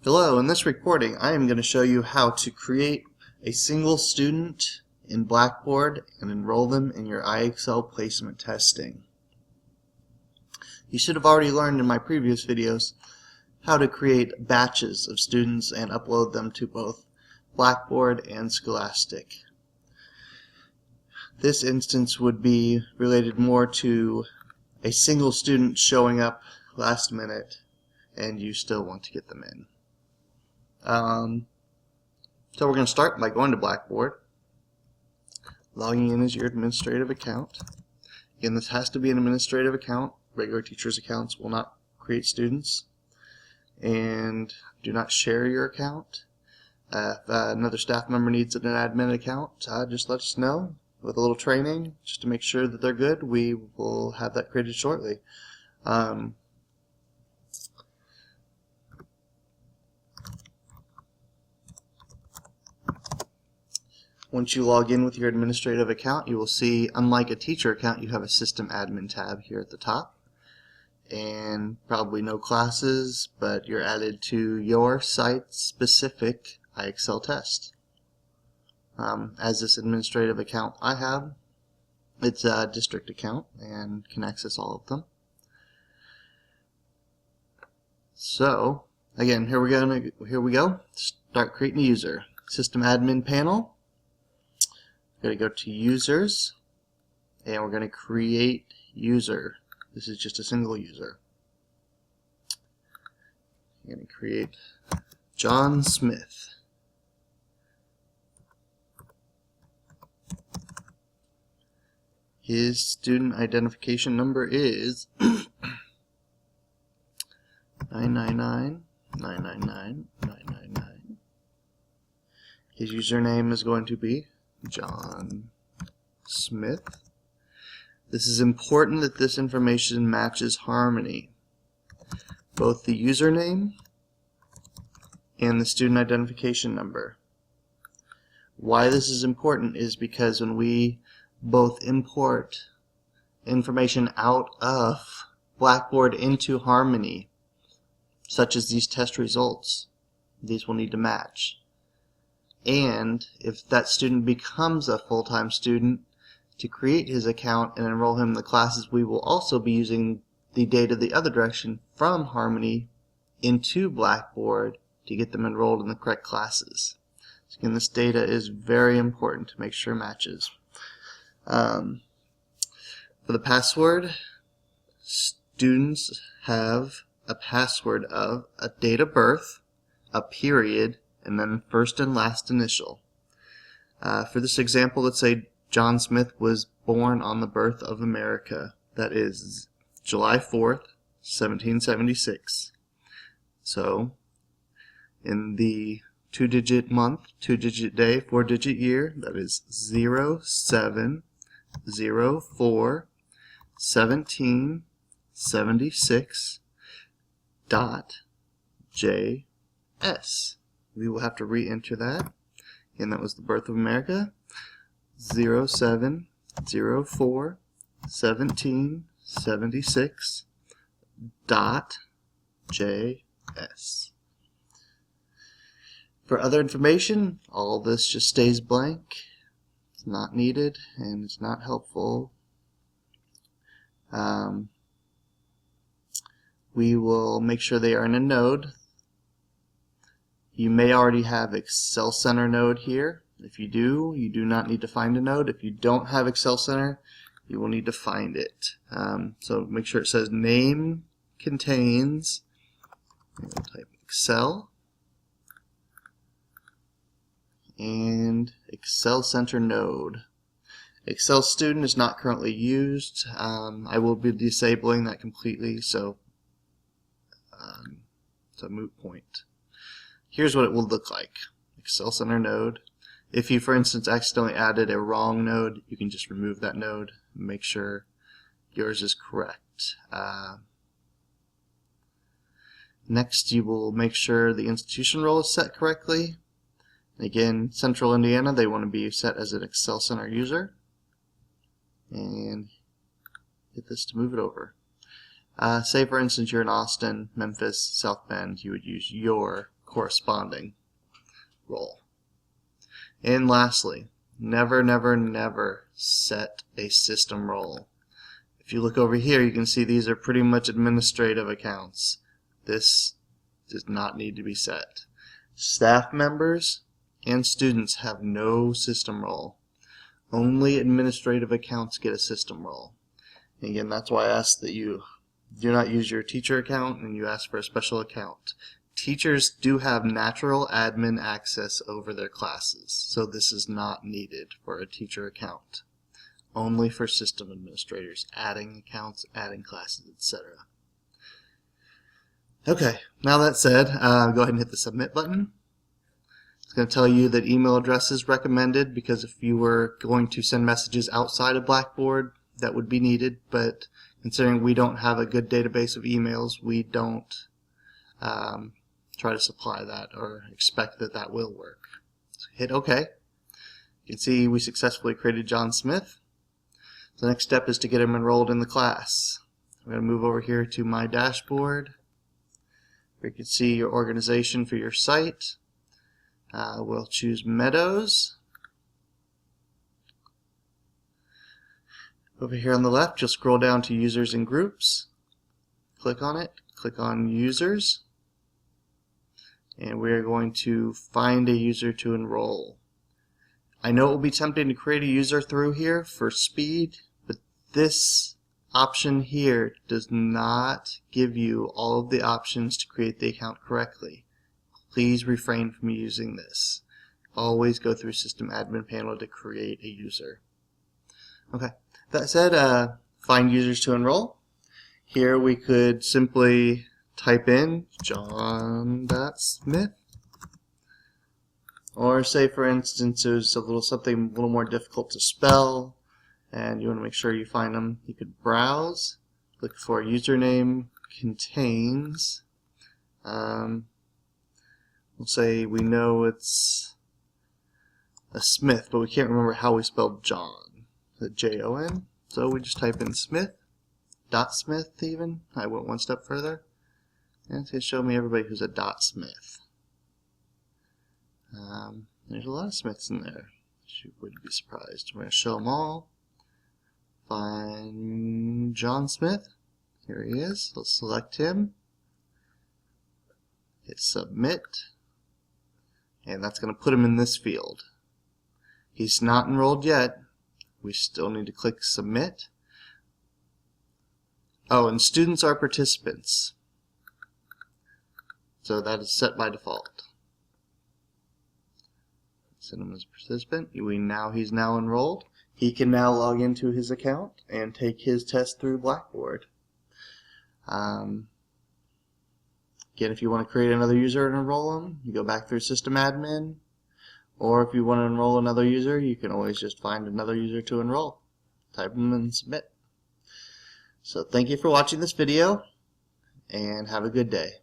Hello, in this recording I am going to show you how to create a single student in Blackboard and enroll them in your iExcel placement testing. You should have already learned in my previous videos how to create batches of students and upload them to both Blackboard and Scholastic. This instance would be related more to a single student showing up last minute and you still want to get them in. So we're going to start by going to Blackboard, logging in as your administrative account. Again, this has to be an administrative account. Regular teachers' accounts will not create students. And do not share your account. If another staff member needs an admin account, just let us know. With a little training, just to make sure that they're good, we will have that created shortly. Once you log in with your administrative account, you will see, unlike a teacher account, you have a system admin tab here at the top. And probably no classes, but you're added to your site-specific iExcel test. As this administrative account I have, it's a district account and can access all of them. So, again, here we go. Start creating a user. System admin panel. We're going to go to users, and we're going to create user. This is just a single user. I'm going to create John Smith. His student identification number is 999-999-999. His username is going to be John Smith. This is important that this information matches Harmony. Both the username and the student identification number. Why this is important is because when we both import information out of Blackboard into Harmony, such as these test results, these will need to match. And if that student becomes a full-time student, to create his account and enroll him in the classes, we will also be using the data the other direction from Harmony into Blackboard to get them enrolled in the correct classes. So again, this data is very important to make sure it matches. For the password, students have a password of a date of birth, a period, and then first and last initial. For this example, let's say John Smith was born on the birth of America. That is July 4th, 1776. So, in the 2-digit month, 2-digit day, 4-digit year, that is 07041776 .js. We will have to re-enter that. And that was the birth of America. 07041776 .js. For other information, all this just stays blank. It's not needed and it's not helpful. We will make sure they are in a node. You may already have Excel Center node here. If you do, you do not need to find a node. If you don't have Excel Center, you will need to find it. So make sure it says name contains, we'll type Excel, and Excel Center node. Excel Student is not currently used. I will be disabling that completely, so it's a moot point. Here's what it will look like. Excel Center node. If you, for instance, accidentally added a wrong node, you can just remove that node and make sure yours is correct. Next, you will make sure the institution role is set correctly. Again, Central Indiana, they want to be set as an Excel Center user. And get this to move it over. Say, for instance, you're in Austin, Memphis, South Bend, you would use your corresponding role. And lastly, never, never, never set a system role. If you look over here, you can see these are pretty much administrative accounts. This does not need to be set. Staff members and students have no system role. Only administrative accounts get a system role. And again, that's why I asked that you do not use your teacher account and you ask for a special account. Teachers do have natural admin access over their classes, so this is not needed for a teacher account. Only for system administrators, adding accounts, adding classes, etc. Okay, now that said, go ahead and hit the submit button. It's going to tell you that email address is recommended because if you were going to send messages outside of Blackboard, that would be needed, but considering we don't have a good database of emails, we don't try to supply that or expect that that will work. So hit OK. You can see we successfully created John Smith. The next step is to get him enrolled in the class. I'm going to move over here to my dashboard where you can see your organization for your site. We'll choose Meadows. Over here on the left, you'll scroll down to Users and Groups. Click on it. Click on Users. And we're going to find a user to enroll. I know it will be tempting to create a user through here for speed, but this option here does not give you all of the options to create the account correctly. Please refrain from using this. Always go through System Admin Panel to create a user. Okay, that said, find users to enroll. Here we could simply type in John.Smith. Or say for instance there's something a little more difficult to spell and you want to make sure you find them. You could browse, look for username contains, we'll say we know it's a Smith, but we can't remember how we spelled John. Is it J-O-N? So we just type in Smith, .Smith even. I went one step further. And it's going to show me everybody who's a .Smith. There's a lot of Smiths in there. You wouldn't be surprised. We're going to show them all. Find John Smith. Here he is. Let's select him. Hit submit. And that's going to put him in this field. He's not enrolled yet. We still need to click submit. Oh, and students are participants. So that is set by default. Set him as a participant. He's now enrolled. He can now log into his account and take his test through Blackboard. Again, if you want to create another user and enroll him, you go back through System Admin. Or if you want to enroll another user, you can always just find another user to enroll. Type them and submit. So thank you for watching this video, and have a good day.